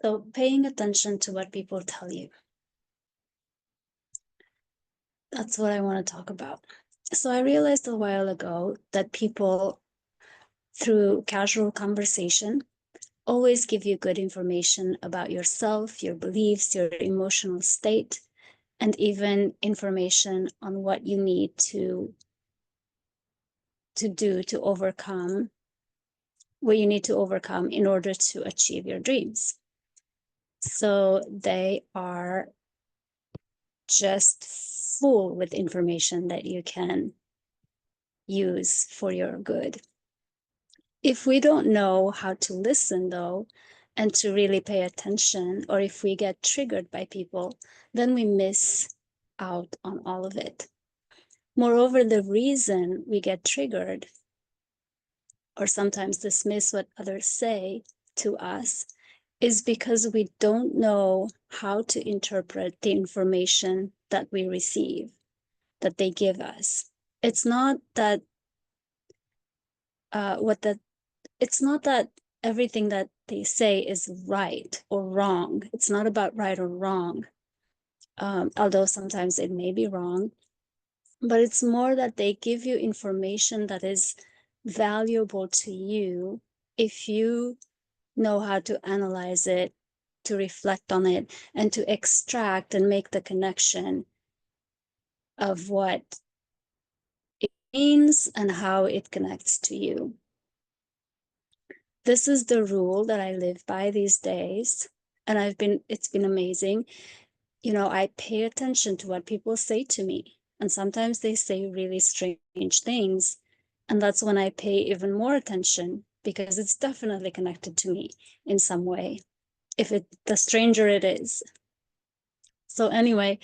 So paying attention to what people tell you. That's what I want to talk about. So I realized a while ago that people, through casual conversation, always give you good information about yourself, your beliefs, your emotional state, and even information on what you need to do to overcome what you need to overcome in order to achieve your dreams. So they are just full with information that you can use for your good. If we don't know how to listen, though, and to really pay attention, or if we get triggered by people, then we miss out on all of it. Moreover, the reason we get triggered or sometimes dismiss what others say to us is because we don't know how to interpret the information that we receive, that they give us. It's not that it's not that everything that they say is right or wrong. It's not about right or wrong, although sometimes it may be wrong. But it's more that they give you information that is valuable to you if you know how to analyze it, to reflect on it, and to extract and make the connection of what it means and how it connects to you. This is the rule that I live by these days, and it's been amazing. You know, I pay attention to what people say to me, and sometimes they say really strange things, and that's when I pay even more attention, because it's definitely connected to me in some way, the stranger it is. So anyway,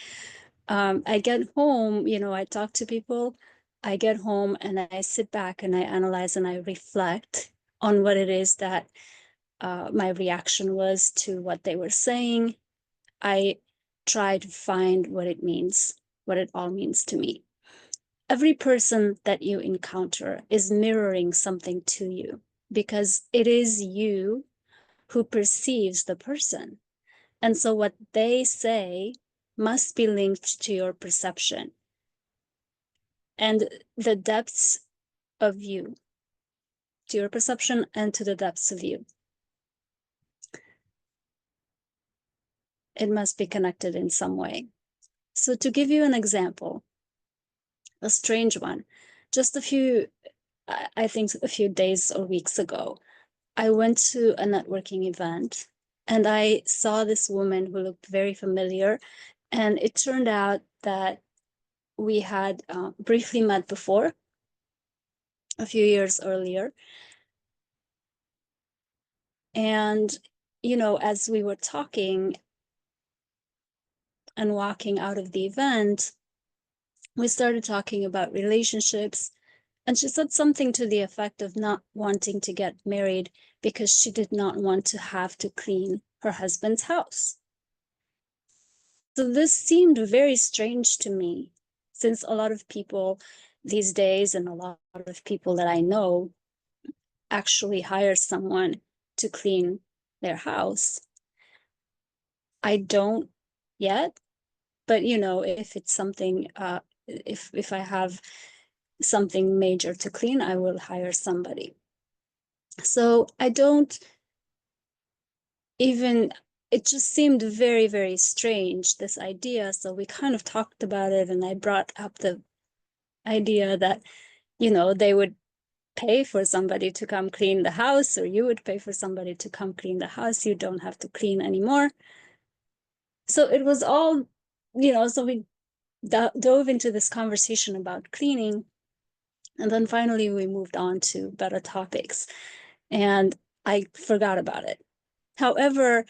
I get home, you know, I talk to people, I get home and I sit back and I analyze and I reflect on what it is that my reaction was to what they were saying. I try to find what it means, what it all means to me. Every person that you encounter is mirroring something to you, because it is you who perceives the person. And so what they say must be linked to your perception and the depths of you, to your perception and to the depths of you. It must be connected in some way. So to give you an example, a strange one, just I think a few days or weeks ago, I went to a networking event and I saw this woman who looked very familiar. And it turned out that we had briefly met before, a few years earlier. And, you know, as we were talking and walking out of the event, we started talking about relationships. And she said something to the effect of not wanting to get married because she did not want to have to clean her husband's house. So this seemed very strange to me, since a lot of people these days and a lot of people that I know actually hire someone to clean their house. I don't yet, but you know, if it's something, if I have something major to clean, I will hire somebody. So I don't even, it just seemed very, very strange, this idea. So we kind of talked about it, and I brought up the idea that, you know, they would pay for somebody to come clean the house, or you would pay for somebody to come clean the house. You don't have to clean anymore. So it was all, you know, so we dove into this conversation about cleaning. And then finally we moved on to better topics, and I forgot about it. However,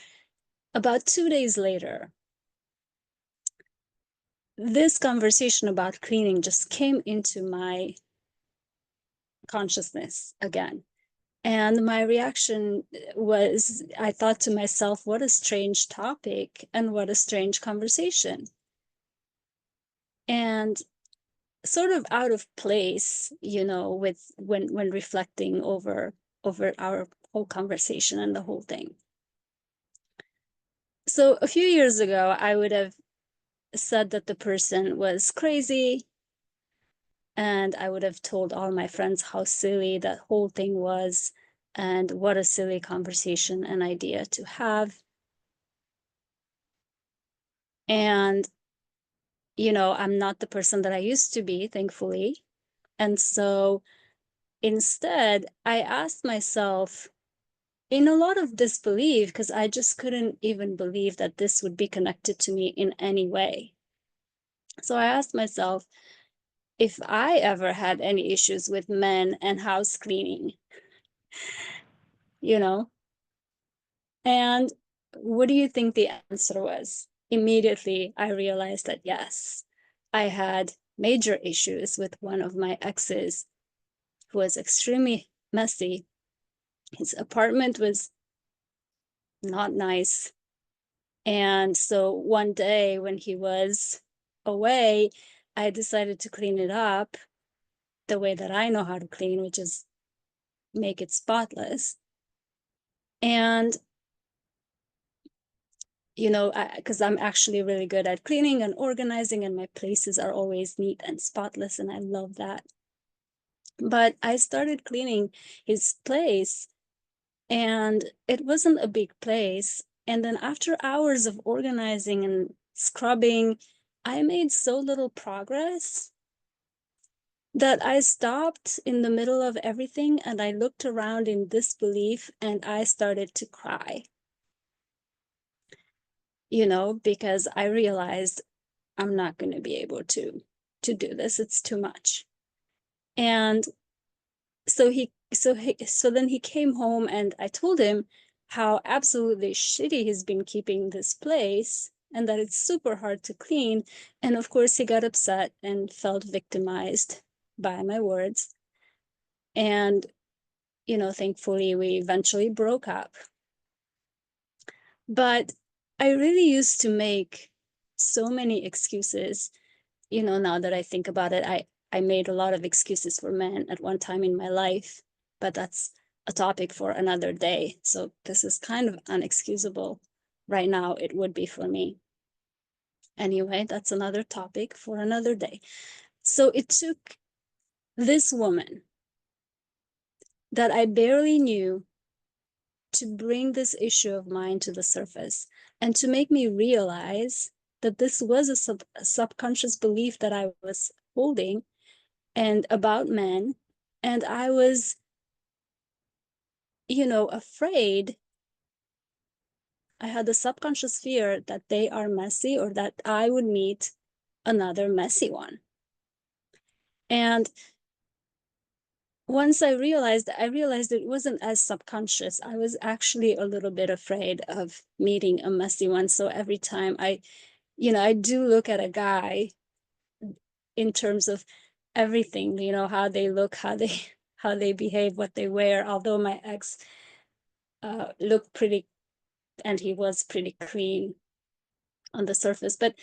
about 2 days later, this conversation about cleaning just came into my consciousness again. And my reaction was, I thought to myself, what a strange topic and what a strange conversation. And sort of out of place, you know, with when reflecting over our whole conversation and the whole thing. So a few years ago, I would have said that the person was crazy, and I would have told all my friends how silly that whole thing was and what a silly conversation and idea to have. And, I'm not the person that I used to be, thankfully. And so instead, I asked myself, in a lot of disbelief, because I just couldn't even believe that this would be connected to me in any way. So I asked myself, if I ever had any issues with men and house cleaning, you know, and what do you think the answer was? Immediately, I realized that yes, I had major issues with one of my exes who was extremely messy. His apartment was not nice. And so one day when he was away, I decided to clean it up the way that I know how to clean, which is make it spotless. And, because I'm actually really good at cleaning and organizing, and my places are always neat and spotless, and I love that. But I started cleaning his place, and it wasn't a big place. And then after hours of organizing and scrubbing, I made so little progress that I stopped in the middle of everything and I looked around in disbelief and I started to cry, because I realized I'm not going to be able to do this. It's too much. And so then he came home and I told him how absolutely shitty he's been keeping this place and that it's super hard to clean. And of course he got upset and felt victimized by my words. And, thankfully we eventually broke up. But I really used to make so many excuses. Now that I think about it, I made a lot of excuses for men at one time in my life, but that's a topic for another day. So this is kind of unexcusable right now. It would be for me. Anyway, that's another topic for another day. So it took this woman that I barely knew to bring this issue of mine to the surface and to make me realize that this was a subconscious belief that I was holding and about men. And I was, afraid. I had the subconscious fear that they are messy or that I would meet another messy one. And once I realized it wasn't as subconscious. I was actually a little bit afraid of meeting a messy one. So every time I do look at a guy in terms of everything, how they look, how they behave, what they wear. Although my ex looked pretty, and he was pretty clean on the surface, but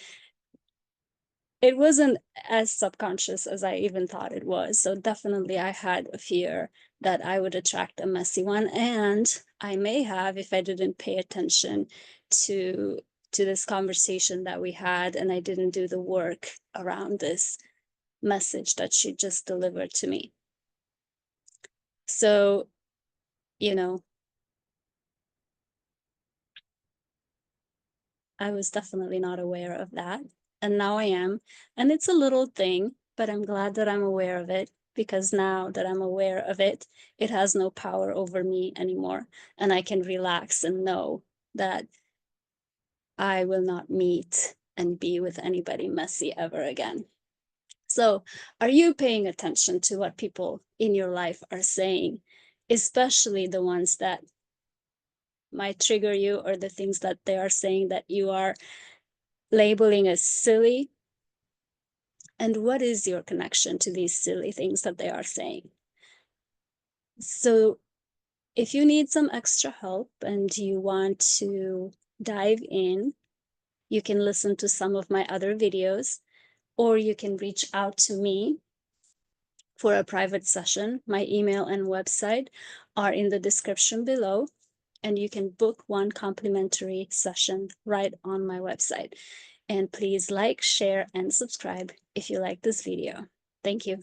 it wasn't as subconscious as I even thought it was. So definitely I had a fear that I would attract a messy one, and I may have if I didn't pay attention to this conversation that we had and I didn't do the work around this message that she just delivered to me. So, I was definitely not aware of that. And now I am. And it's a little thing, but I'm glad that I'm aware of it, because now that I'm aware of it, it has no power over me anymore. And I can relax and know that I will not meet and be with anybody messy ever again. So, are you paying attention to what people in your life are saying, especially the ones that might trigger you, or the things that they are saying that you are labeling as silly? And what is your connection to these silly things that they are saying? So if you need some extra help and you want to dive in, you can listen to some of my other videos, or you can reach out to me for a private session. My email and website are in the description below. and you can book one complimentary session right on my website. And please like, share, and subscribe if you like this video. Thank you.